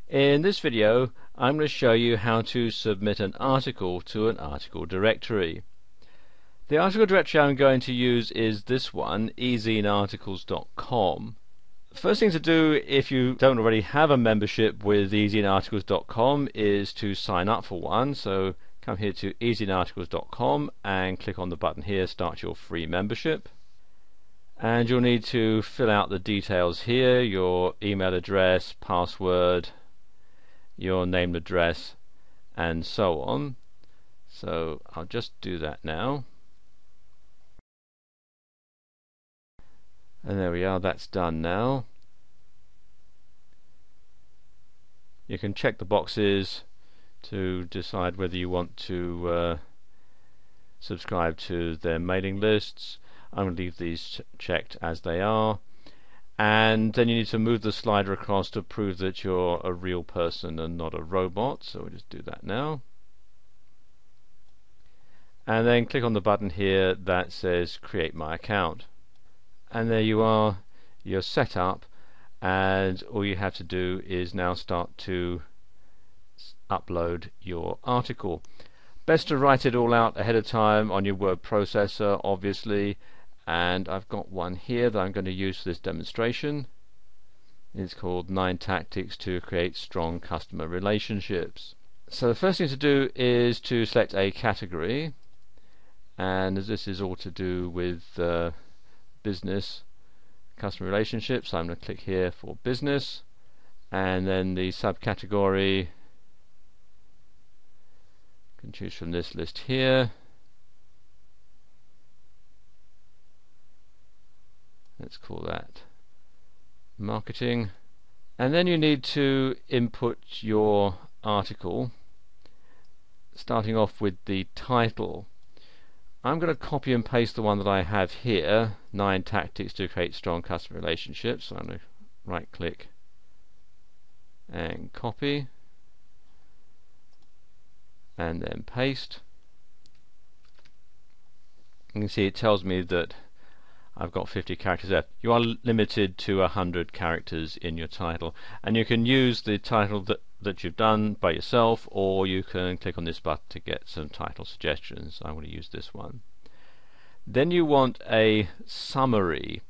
In this video I'm going to show you how to submit an article to an article directory. The article directory I'm going to use is this one, ezinearticles.com. First thing to do if you don't already have a membership with ezinearticles.com is to sign up for one. So come here to ezinearticles.com and click on the button here, start your free membership. And you'll need to fill out the details here, your email address, password, your name and address, and so on. So I'll just do that now. And there we are, that's done now. You can check the boxes to decide whether you want to subscribe to their mailing lists. I'm going to leave these checked as they are, and then you need to move the slider across to prove that you're a real person and not a robot, so we'll just do that now. And then click on the button here that says create my account, and there you are, you're set up, and all you have to do is now start to upload your article. Best to write it all out ahead of time on your word processor, obviously, and I've got one here that I'm going to use for this demonstration. It's called 9 Tactics to Create Strong Customer Relationships. So the first thing to do is to select a category, and as this is all to do with business customer relationships, I'm going to click here for business, and then the subcategory, you can choose from this list here. Let's call that marketing, and then you need to input your article, starting off with the title. I'm going to copy and paste the one that I have here, 9 Tactics to Create Strong Customer Relationships. So I'm going to right click and copy and then paste. You can see it tells me that I've got 50 characters there. You are limited to 100 characters in your title, and you can use the title that you've done by yourself, or you can click on this button to get some title suggestions. I'm going to use this one. Then you want a summary,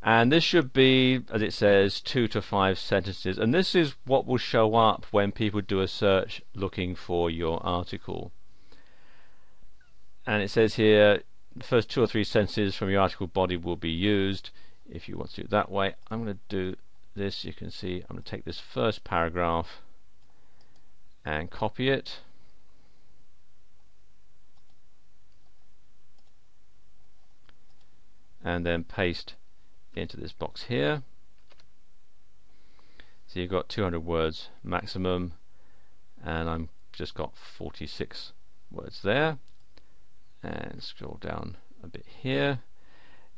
and this should be, as it says, 2 to 5 sentences, and this is what will show up when people do a search looking for your article. And it says here the first 2 or 3 sentences from your article body will be used. If you want to do it that way, I'm going to do this. You can see I'm going to take this first paragraph and copy it, and then paste into this box here. So you've got 200 words maximum, and I'm just got 46 words there. And scroll down a bit here.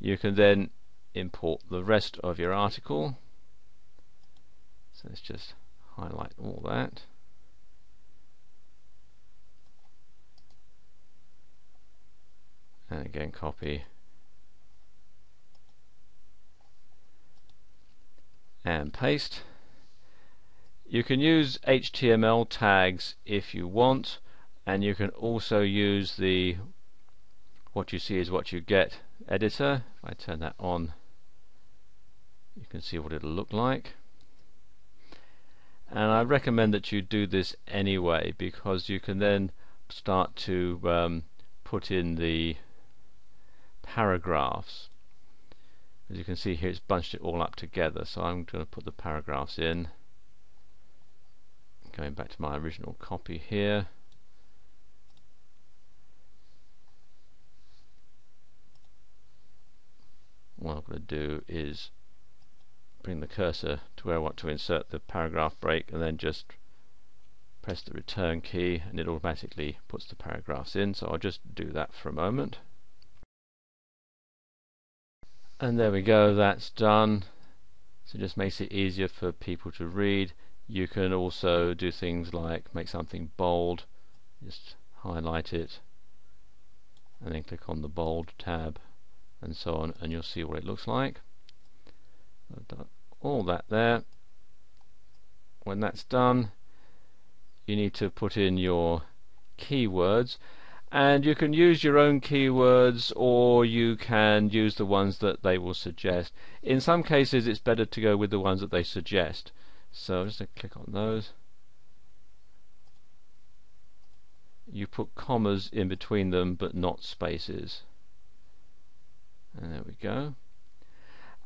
You can then import the rest of your article. So let's just highlight all that. And again copy and paste. You can use HTML tags if you want, and you can also use the what you see is what you get editor. If I turn that on, you can see what it'll look like. And I recommend that you do this anyway, because you can then start to put in the paragraphs. As you can see here, it's bunched it all up together, so I'm going to put the paragraphs in. Going back to my original copy here. What I'm going to do is bring the cursor to where I want to insert the paragraph break, and then just press the return key, and it automatically puts the paragraphs in. So I'll just do that for a moment. And there we go, that's done. So it just makes it easier for people to read. You can also do things like make something bold, just highlight it and then click on the bold tab and so on, and you'll see what it looks like. I've done all that there. When that's done, you need to put in your keywords, and you can use your own keywords or you can use the ones that they will suggest. In some cases it's better to go with the ones that they suggest, so just click on those. You put commas in between them but not spaces, and there we go.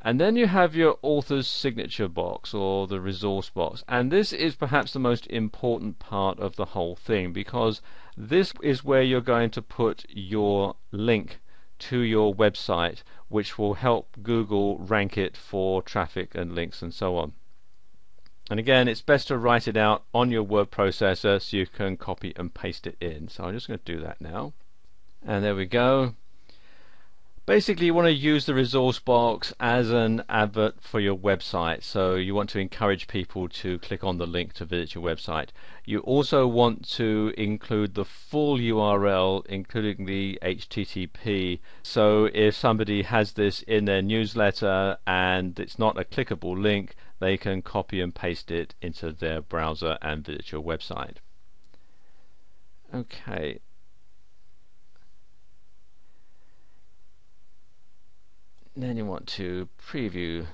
And then you have your author's signature box or the resource box, and this is perhaps the most important part of the whole thing, because this is where you're going to put your link to your website, which will help Google rank it for traffic and links and so on. And again, it's best to write it out on your word processor so you can copy and paste it in. So I'm just going to do that now, and there we go. Basically, you want to use the resource box as an advert for your website, so you want to encourage people to click on the link to visit your website. You also want to include the full URL, including the HTTP, so if somebody has this in their newsletter and it's not a clickable link, they can copy and paste it into their browser and visit your website. Okay. Then you want to preview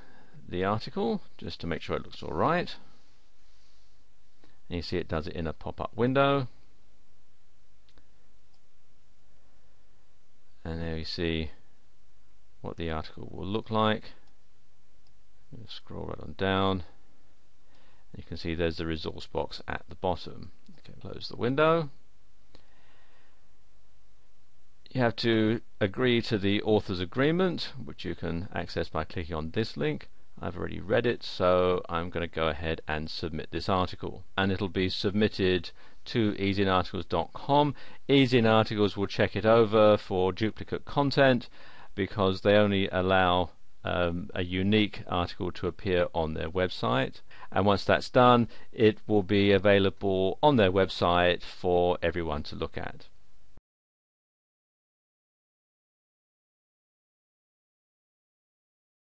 the article just to make sure it looks alright. And you see it does it in a pop-up window. And there you see what the article will look like. Scroll right on down. You can see there's the resource box at the bottom. Okay, close the window. You have to agree to the author's agreement, which you can access by clicking on this link. I've already read it, so I'm going to go ahead and submit this article, and it'll be submitted to EasyInArticles.com. EasyInArticles will check it over for duplicate content, because they only allow a unique article to appear on their website, and once that's done, it will be available on their website for everyone to look at.